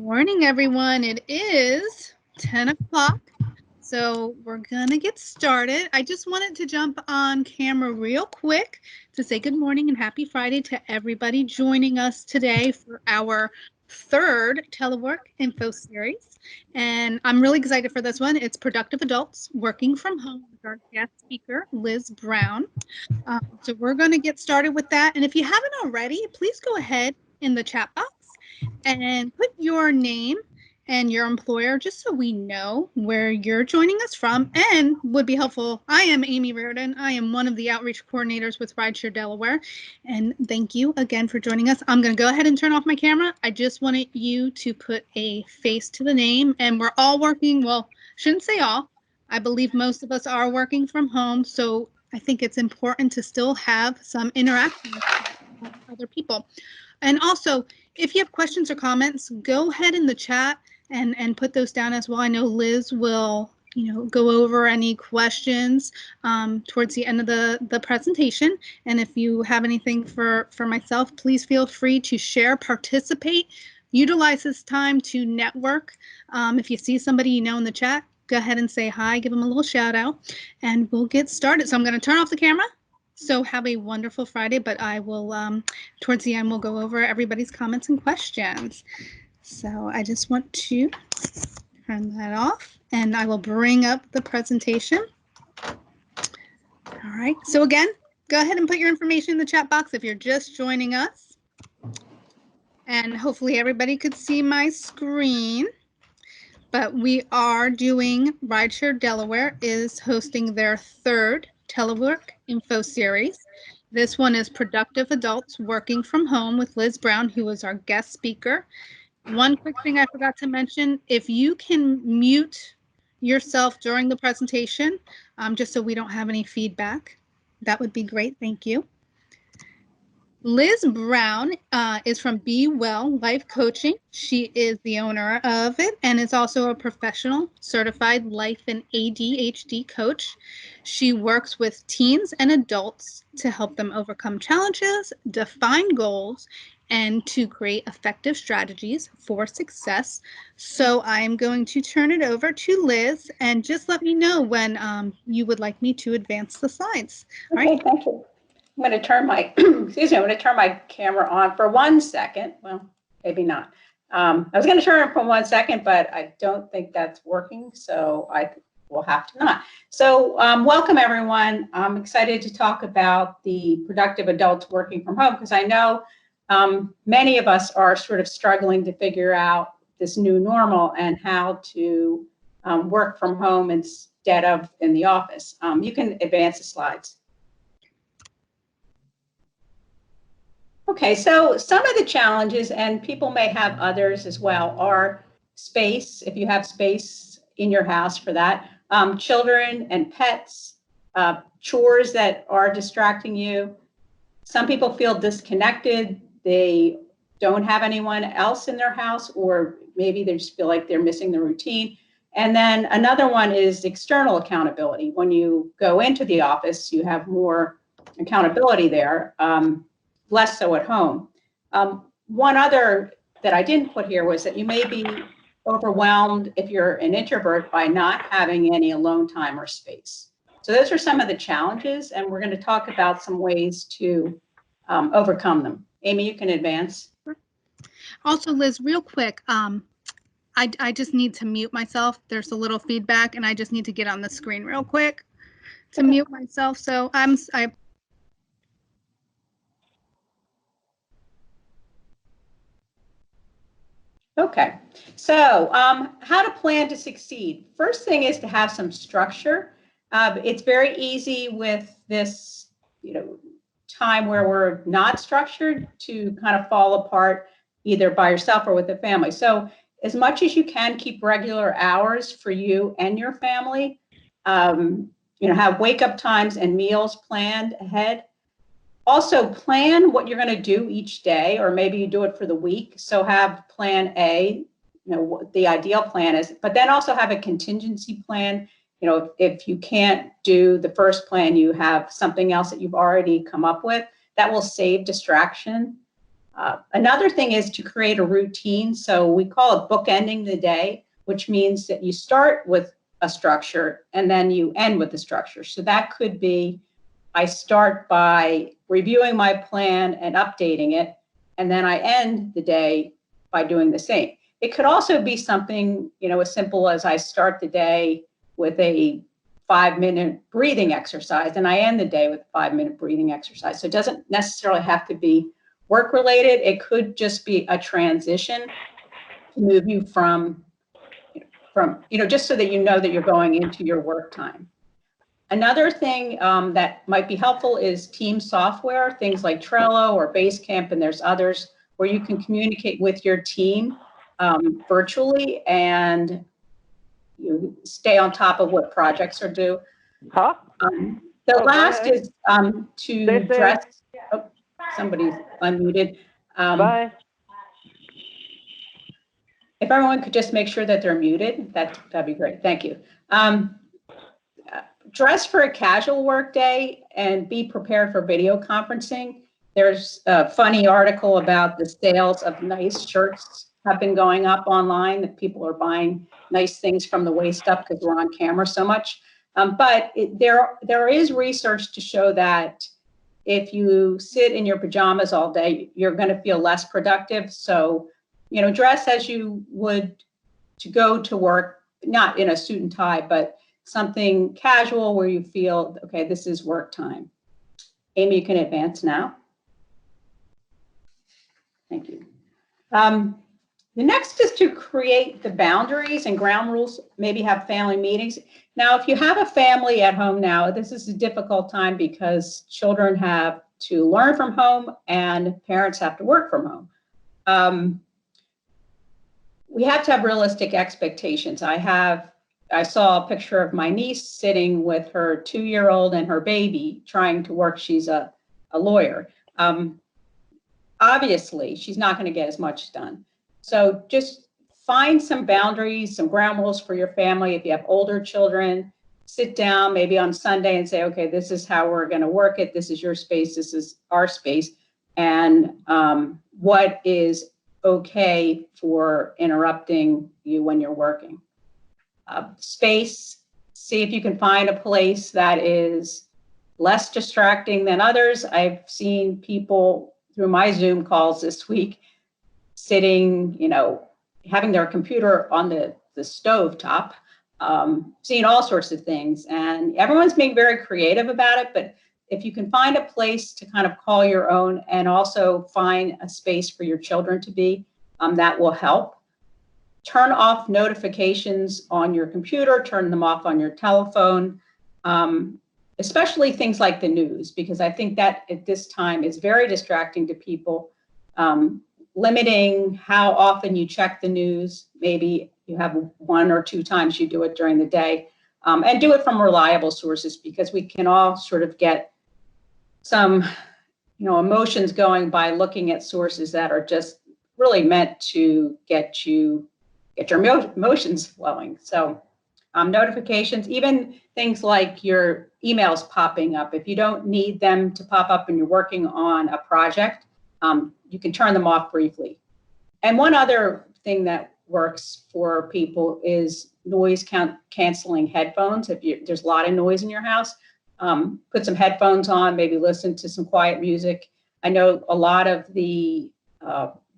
Morning, everyone. It is 10 o'clock, so we're going to get started. I just wanted to jump on camera real quick to say good morning and happy Friday to everybody joining us today for our third Telework Info Series. And I'm really excited for this one. It's Productive Adults Working from Home with our guest speaker, Liz Brown. So we're going to get started with that. And if you haven't already, please go ahead in the chat box and put your name and your employer just so we know where you're joining us from and would be helpful. I am Amy Reardon. I am one of the outreach coordinators with Rideshare Delaware. And thank you again for joining us. I'm going to go ahead and turn off my camera. I just wanted you to put a face to the name, and we're all working. Well, shouldn't say all. I believe most of us are working from home. So I think it's important to still have some interaction with other people. And also, if you have questions or comments, go ahead in the chat and put those down as well. I know Liz will, go over any questions towards the end of the presentation. And if you have anything for myself, please feel free to share, participate, utilize this time to network. If you see somebody in the chat, go ahead and say hi, give them a little shout out, and we'll get started. So I'm going to turn off the camera. So have a wonderful Friday, but I will, towards the end, we'll go over everybody's comments and questions. So I just want to turn that off, and I will bring up the presentation. All right, so again, go ahead and put your information in the chat box if you're just joining us. And hopefully everybody could see my screen. But we are doing, Rideshare Delaware is hosting their third Telework Info Series. This one is Productive Adults Working from Home with Liz Brown, who is our guest speaker. One quick thing I forgot to mention, if you can mute yourself during the presentation, just so we don't have any feedback, that would be great. Thank you. Liz Brown is from Be Well Life Coaching. She is the owner of it and is also a professional certified life and ADHD coach. She works with teens and adults to help them overcome challenges, define goals, and to create effective strategies for success. So I'm going to turn it over to Liz, and just let me know when you would like me to advance the slides. Okay, all right. Thank you. I'm going to turn my, excuse me, I'm going to turn my camera on for 1 second. Well, maybe not. I was going to turn it for 1 second, but I don't think that's working, so I will have to not. So welcome, everyone. I'm excited to talk about the productive adults working from home, because I know many of us are sort of struggling to figure out this new normal and how to work from home instead of in the office. You can advance the slides. Okay, so some of the challenges, and people may have others as well, are space, if you have space in your house for that, children and pets, chores that are distracting you. Some people feel disconnected. They don't have anyone else in their house, or maybe they just feel like they're missing the routine. And then another one is external accountability. When you go into the office, you have more accountability there. Less so at home. One other that I didn't put here was that you may be overwhelmed if you're an introvert by not having any alone time or space. So those are some of the challenges, and we're going to talk about some ways to overcome them. Amy, you can advance. Also, Liz, real quick, I just need to mute myself. There's a little feedback, and I just need to get on the screen real quick to mute myself. So I Okay, so how to plan to succeed. First thing is to have some structure. It's very easy with this, time where we're not structured to kind of fall apart either by yourself or with the family. So as much as you can, keep regular hours for you and your family. Have wake-up times and meals planned ahead. Also plan what you're going to do each day, or maybe you do it for the week. So have plan A, what the ideal plan is, but then also have a contingency plan. If you can't do the first plan, you have something else that you've already come up with that will save distraction. Another thing is to create a routine. So we call it bookending the day, which means that you start with a structure and then you end with the structure. So that could be, I start by reviewing my plan and updating it, and then I end the day by doing the same. It could also be something, as simple as I start the day with a 5-minute breathing exercise and I end the day with a 5-minute breathing exercise. So it doesn't necessarily have to be work related. It could just be a transition to move you from, just so that you know that you're going into your work time. Another thing that might be helpful is team software, things like Trello or Basecamp, and there's others where you can communicate with your team virtually and you stay on top of what projects are due. Huh? The last is to dress. Oh, somebody's unmuted. Bye. If everyone could just make sure that they're muted, that'd be great. Thank you. Dress for a casual work day and be prepared for video conferencing. There's a funny article about the sales of nice shirts have been going up online, that people are buying nice things from the waist up because we're on camera so much. But there is research to show that if you sit in your pajamas all day, you're going to feel less productive. So, dress as you would to go to work, not in a suit and tie, but something casual where you feel, okay, this is work time. Amy, you can advance now. Thank you. The next is to create the boundaries and ground rules, maybe have family meetings. Now, if you have a family at home now, this is a difficult time because children have to learn from home and parents have to work from home. We have to have realistic expectations. I saw a picture of my niece sitting with her 2-year-old and her baby trying to work. She's a lawyer. Obviously, she's not going to get as much done. So just find some boundaries, some ground rules for your family. If you have older children, sit down maybe on Sunday and say, okay, this is how we're going to work it. This is your space. This is our space. And what is okay for interrupting you when you're working. Space, see if you can find a place that is less distracting than others. I've seen people through my Zoom calls this week sitting, having their computer on the stove top, seeing all sorts of things. And everyone's being very creative about it. But if you can find a place to kind of call your own and also find a space for your children to be, that will help. Turn off notifications on your computer, turn them off on your telephone, especially things like the news, because I think that at this time is very distracting to people. Limiting how often you check the news, maybe you have 1 or 2 times you do it during the day, and do it from reliable sources, because we can all sort of get some, emotions going by looking at sources that are just really meant to get your emotions flowing. So notifications, even things like your emails popping up, if you don't need them to pop up and you're working on a project, you can turn them off briefly. And one other thing that works for people is noise canceling headphones. If there's a lot of noise in your house, put some headphones on, maybe listen to some quiet music. I know a lot of the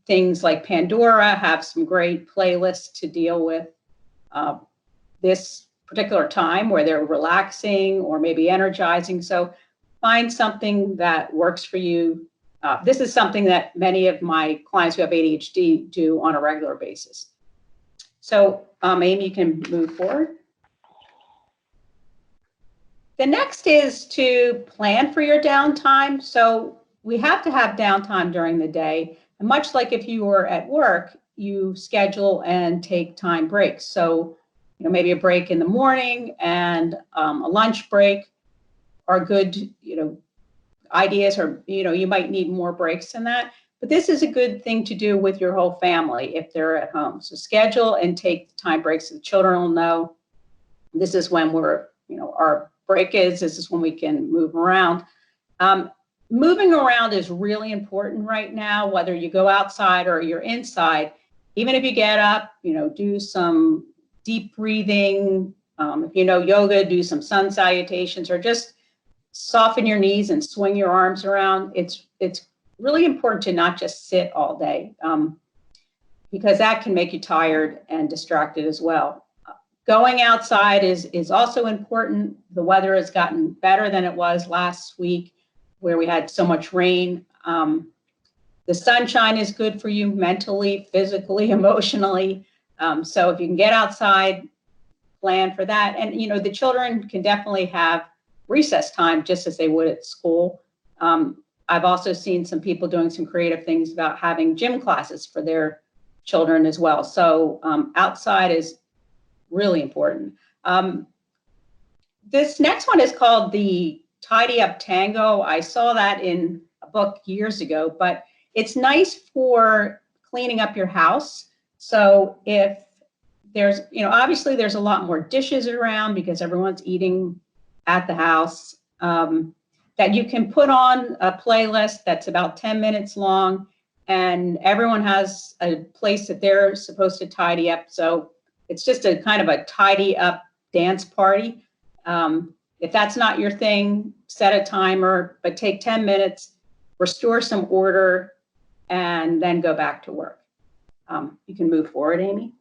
things like Pandora have some great playlists to deal with this particular time where they're relaxing or maybe energizing. So find something that works for you. This is something that many of my clients who have ADHD do on a regular basis. So Amy, you can move forward. The next is to plan for your downtime. So we have to have downtime during the day. And much like if you were at work, you schedule and take time breaks. So, maybe a break in the morning and a lunch break are good, ideas, or, you might need more breaks than that. But this is a good thing to do with your whole family if they're at home. So schedule and take time breaks so the children will know this is when our break is, this is when we can move around. moving around is really important right now, whether you go outside or you're inside. Even if you get up, do some deep breathing. If you know yoga, do some sun salutations, or just soften your knees and swing your arms around. It's really important to not just sit all day, because that can make you tired and distracted as well. Going outside is also important. The weather has gotten better than it was last week, where we had so much rain. The sunshine is good for you mentally, physically, emotionally. So if you can get outside, plan for that. And, the children can definitely have recess time just as they would at school. I've also seen some people doing some creative things about having gym classes for their children as well. So outside is really important. This next one is called the Tidy Up Tango. I saw that in a book years ago, but it's nice for cleaning up your house. So if there's, obviously there's a lot more dishes around because everyone's eating at the house, that you can put on a playlist that's about 10 minutes long, and everyone has a place that they're supposed to tidy up. So it's just a kind of a tidy up dance party. If that's not your thing, set a timer, but take 10 minutes, restore some order, and then go back to work. You can move forward, Amy.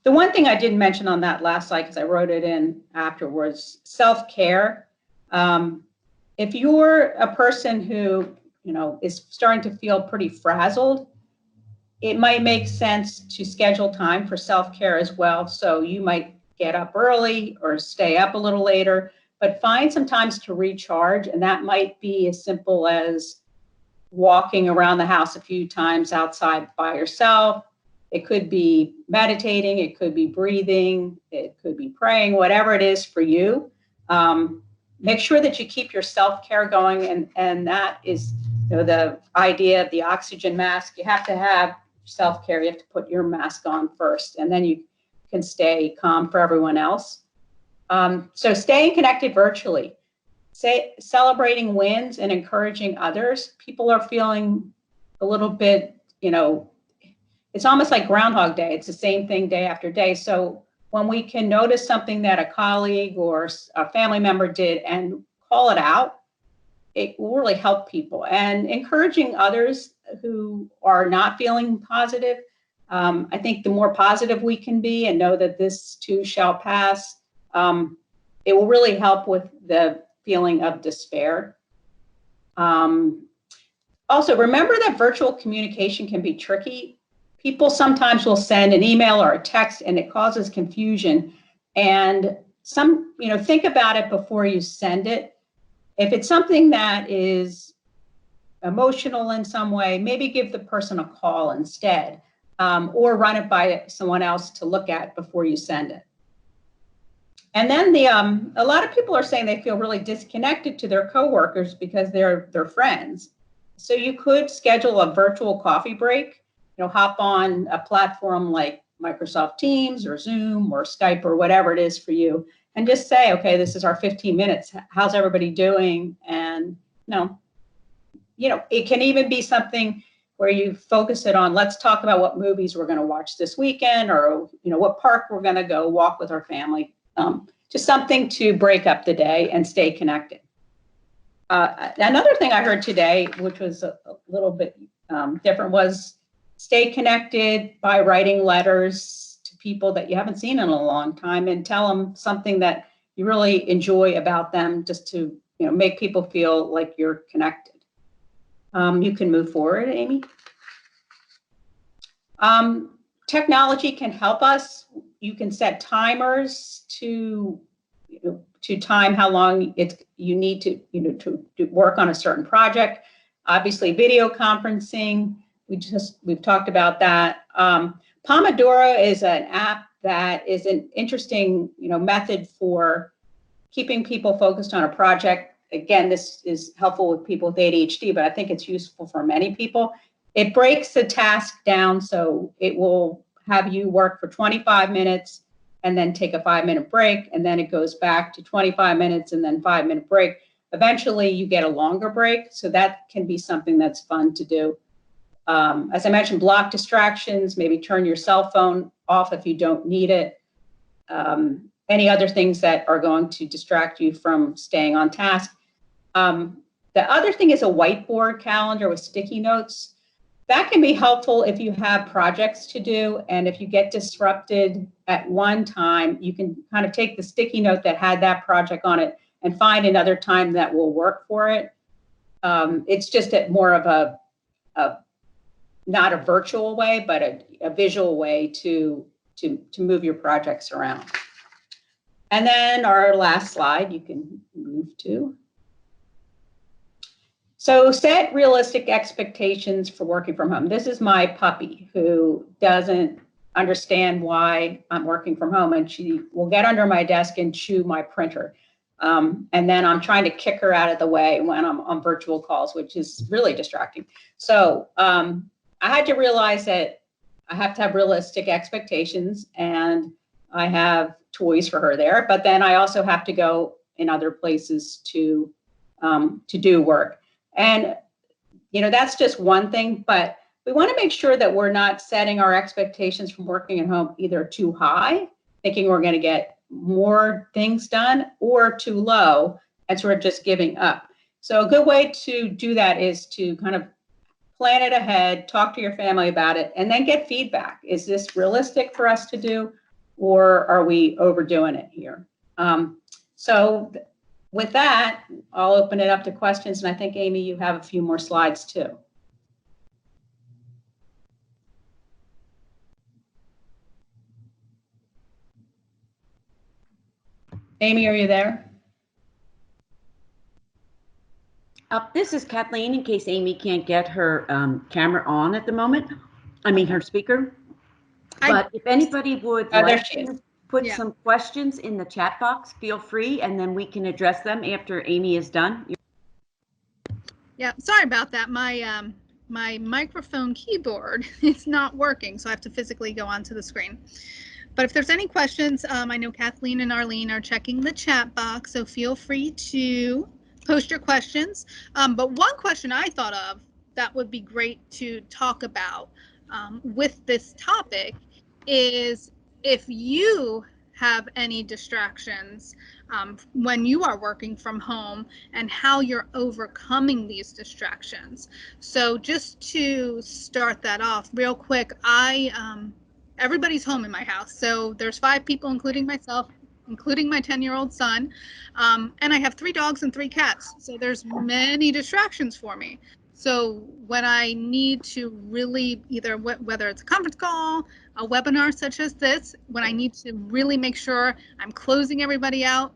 The one thing I didn't mention on that last slide, because I wrote it in afterwards, self-care. If you're a person who, is starting to feel pretty frazzled, it might make sense to schedule time for self-care as well. So you might get up early or stay up a little later, but find some times to recharge. And that might be as simple as walking around the house a few times outside by yourself. It could be meditating, it could be breathing, it could be praying, whatever it is for you. Make sure that you keep your self-care going, and that is the idea of the oxygen mask. You have to have self-care. You have to put your mask on first, and then you can stay calm for everyone else. So staying connected virtually, celebrating wins and encouraging others. People are feeling a little bit, it's almost like Groundhog Day. It's the same thing day after day. So when we can notice something that a colleague or a family member did and call it out, it will really help people. And encouraging others who are not feeling positive. I think the more positive we can be and know that this too shall pass, it will really help with the feeling of despair. Also, remember that virtual communication can be tricky. People sometimes will send an email or a text and it causes confusion. And think about it before you send it. If it's something that is emotional in some way, maybe give the person a call instead, or run it by someone else to look at before you send it. And then a lot of people are saying they feel really disconnected to their coworkers because they're their friends. So you could schedule a virtual coffee break, hop on a platform like Microsoft Teams or Zoom or Skype or whatever it is for you, and just say, okay, this is our 15 minutes. How's everybody doing? And, it can even be something where you focus it on, let's talk about what movies we're going to watch this weekend, or, what park we're going to go walk with our family. Just something to break up the day and stay connected. Another thing I heard today, which was a little bit different, was stay connected by writing letters to people that you haven't seen in a long time, and tell them something that you really enjoy about them, just to make people feel like you're connected. You can move forward, Amy. Technology can help us. You can set timers to time how long you need to work on a certain project. Obviously, video conferencing. We've talked about that. Pomodoro is an app that is an interesting method for keeping people focused on a project. Again, this is helpful with people with ADHD, but I think it's useful for many people. It breaks the task down, so it will have you work for 25 minutes and then take a 5-minute break, and then it goes back to 25 minutes and then 5-minute break. Eventually you get a longer break, so that can be something that's fun to do. As I mentioned, block distractions, maybe turn your cell phone off if you don't need it. Any other things that are going to distract you from staying on task. The other thing is a whiteboard calendar with sticky notes. That can be helpful if you have projects to do, and if you get disrupted at one time, you can kind of take the sticky note that had that project on it and find another time that will work for it. It's just more of a not a virtual way, but a visual way to move your projects around. And then our last slide, you can move to. So set realistic expectations for working from home. This is my puppy who doesn't understand why I'm working from home, and she will get under my desk and chew my printer. And then I'm trying to kick her out of the way when I'm on virtual calls, which is really distracting. So I had to realize that I have to have realistic expectations, and I have toys for her there, but then I also have to go in other places to do work. And, you know, that's just one thing, but we want to make sure that we're not setting our expectations from working at home either too high, thinking we're going to get more things done, or too low and sort of just giving up. So a good way to do that is to kind of plan it ahead, talk to your family about it, and then get feedback. Is this realistic for us to do, or are we overdoing it here? So with that, I'll open it up to questions, and I think, Amy, you have a few more slides too. Amy, are you there? This is Kathleen, in case Amy can't get her camera on at the moment. I mean, her speaker. But if anybody would like to put some questions in the chat box, feel free, and then we can address them after Amy is done. Yeah, sorry about that. My my microphone keyboard is not working, so I have to physically go onto the screen. But if there's any questions, I know Kathleen and Arlene are checking the chat box, so feel free to post your questions. But one question I thought of that would be great to talk about with this topic is if you have any distractions when you are working from home and how you're overcoming these distractions. So just to start that off real quick, everybody's home in my house. So there's 5 people, including myself, including my 10-year-old son. And I have 3 dogs and 3 cats. So there's many distractions for me. So when I need to really either, whether it's a conference call, a webinar such as this, when I need to really make sure I'm closing everybody out,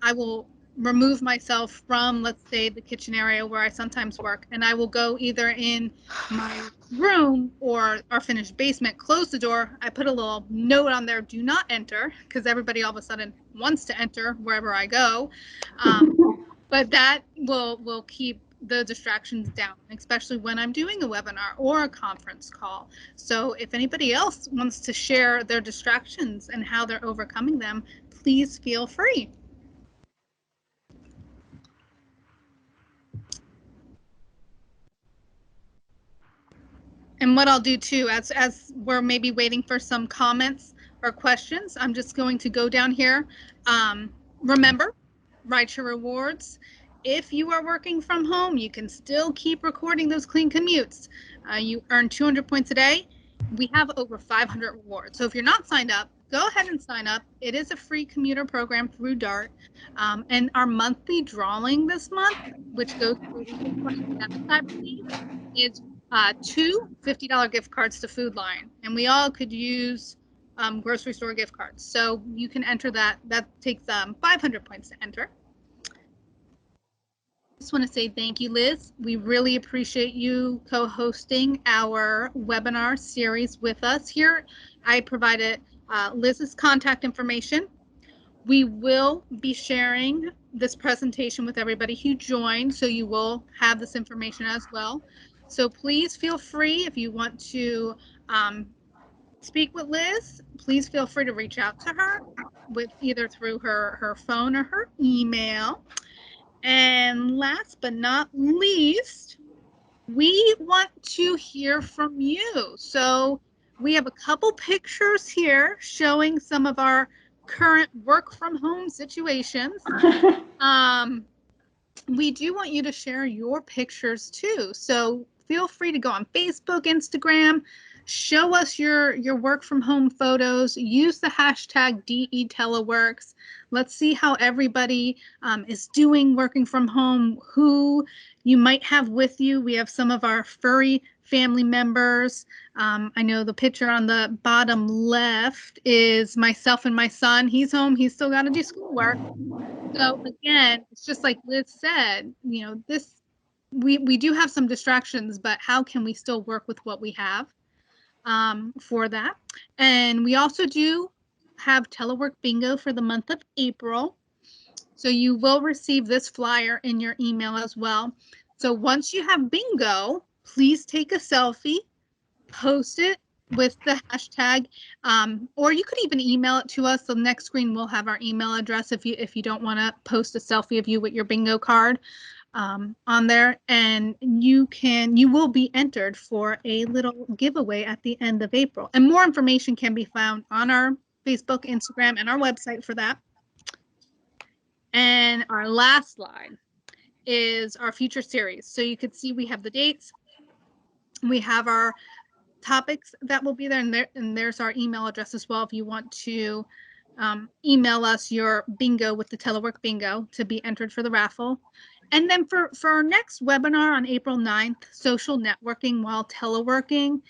I will remove myself from, let's say, the kitchen area where I sometimes work, and I will go either in my room or our finished basement, close the door. I put a little note on there, do not enter, because everybody all of a sudden wants to enter wherever I go. But that will keep the distractions down, especially when I'm doing a webinar or a conference call. So if anybody else wants to share their distractions and how they're overcoming them, please feel free. And what I'll do too, as we're maybe waiting for some comments or questions, I'm just going to go down here. Remember, write your rewards. If you are working from home, you can still keep recording those clean commutes. You earn 200 points a day. We have over 500 rewards. So if you're not signed up, go ahead and sign up. It is a free commuter program through DART. And our monthly drawing this month, which goes through April 27th, I believe, is 2 $50 gift cards to Food Line. And we all could use grocery store gift cards. So you can enter that. That takes 500 points to enter. Just want to say thank you, Liz. We really appreciate you co-hosting our webinar series with us here. I provided Liz's contact information. We will be sharing this presentation with everybody who joined, so you will have this information as well. So please feel free, if you want to speak with Liz, please feel free to reach out to her with either through her phone or her email. And last but not least, we want to hear from you. So we have a couple pictures here showing some of our current work from home situations. We do want you to share your pictures too. So feel free to go on Facebook, Instagram, show us your work from home photos, use the hashtag DETeleworks. Let's see how everybody is doing working from home, who you might have with you. We have some of our furry family members. I know the picture on the bottom left is myself and my son. He's home. He's still got to do schoolwork. So again, it's just like Liz said, you know, we do have some distractions, but how can we still work with what we have for that? And we also do have Telework Bingo for the month of April. So you will receive this flyer in your email as well. So once you have bingo, please take a selfie, post it with the hashtag, or you could even email it to us. The next screen will have our email address if you don't want to post a selfie of you with your bingo card on there, and you will be entered for a little giveaway at the end of April. And more information can be found on our Facebook, Instagram, and our website for that. And our last slide is our future series. So you can see we have the dates. We have our topics that will be there, and there's our email address as well if you want to email us your bingo with the Telework Bingo to be entered for the raffle. And then for our next webinar on April 9th, social networking while teleworking,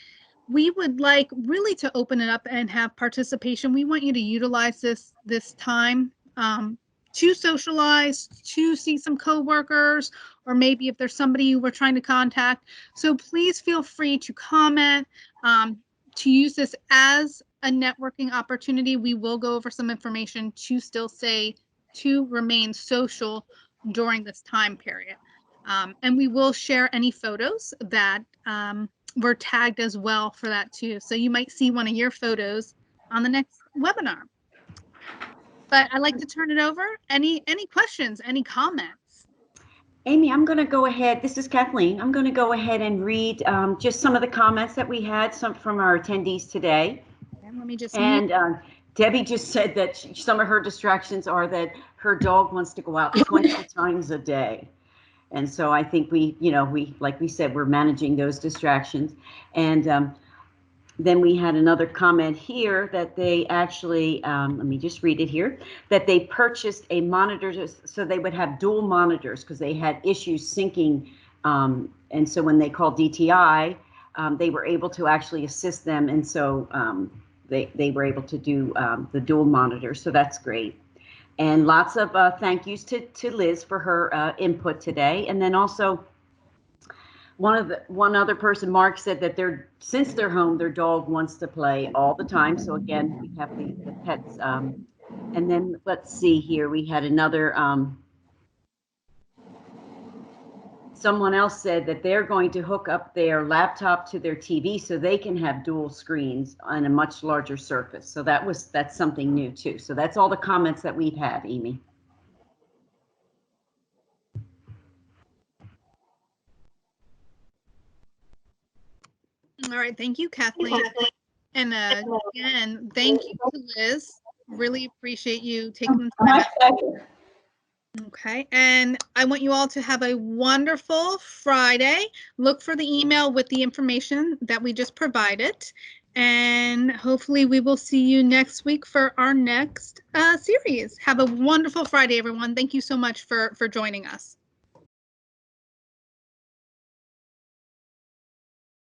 we would like really to open it up and have participation. We want you to utilize this time to socialize, to see some coworkers, or maybe if there's somebody you were trying to contact. So please feel free to comment, to use this as a networking opportunity. We will go over some information to still say to remain social during this time period. And we will share any photos that were tagged as well for that too. So you might see one of your photos on the next webinar. But I'd like to turn it over. Any questions, any comments? Amy, I'm going to go ahead. This is Kathleen. I'm going to go ahead and read just some of the comments that we had from our attendees today. And let me just. And Debbie just said that some of her distractions are that her dog wants to go out 20 times a day. And so I think we, like we said, we're managing those distractions. And then we had another comment here that they actually, let me just read it here, that they purchased a monitor so they would have dual monitors because they had issues syncing. And so when they called DTI, they were able to actually assist them. And so they were able to do the dual monitor. So that's great. And lots of thank yous to Liz for her input today. And then also, one other person, Mark, said that since they're home, their dog wants to play all the time. So again, we have the pets. And then let's see here, we had another, someone else said that they're going to hook up their laptop to their TV so they can have dual screens on a much larger surface. So that's something new too. So that's all the comments that we've had, Amy. All right, thank you, Kathleen. And again, thank you to Liz. Really appreciate you taking the time. My pleasure. Okay, and I want you all to have a wonderful Friday. Look for the email with the information that we just provided. And hopefully we will see you next week for our next series. Have a wonderful Friday, everyone. Thank you so much for joining us.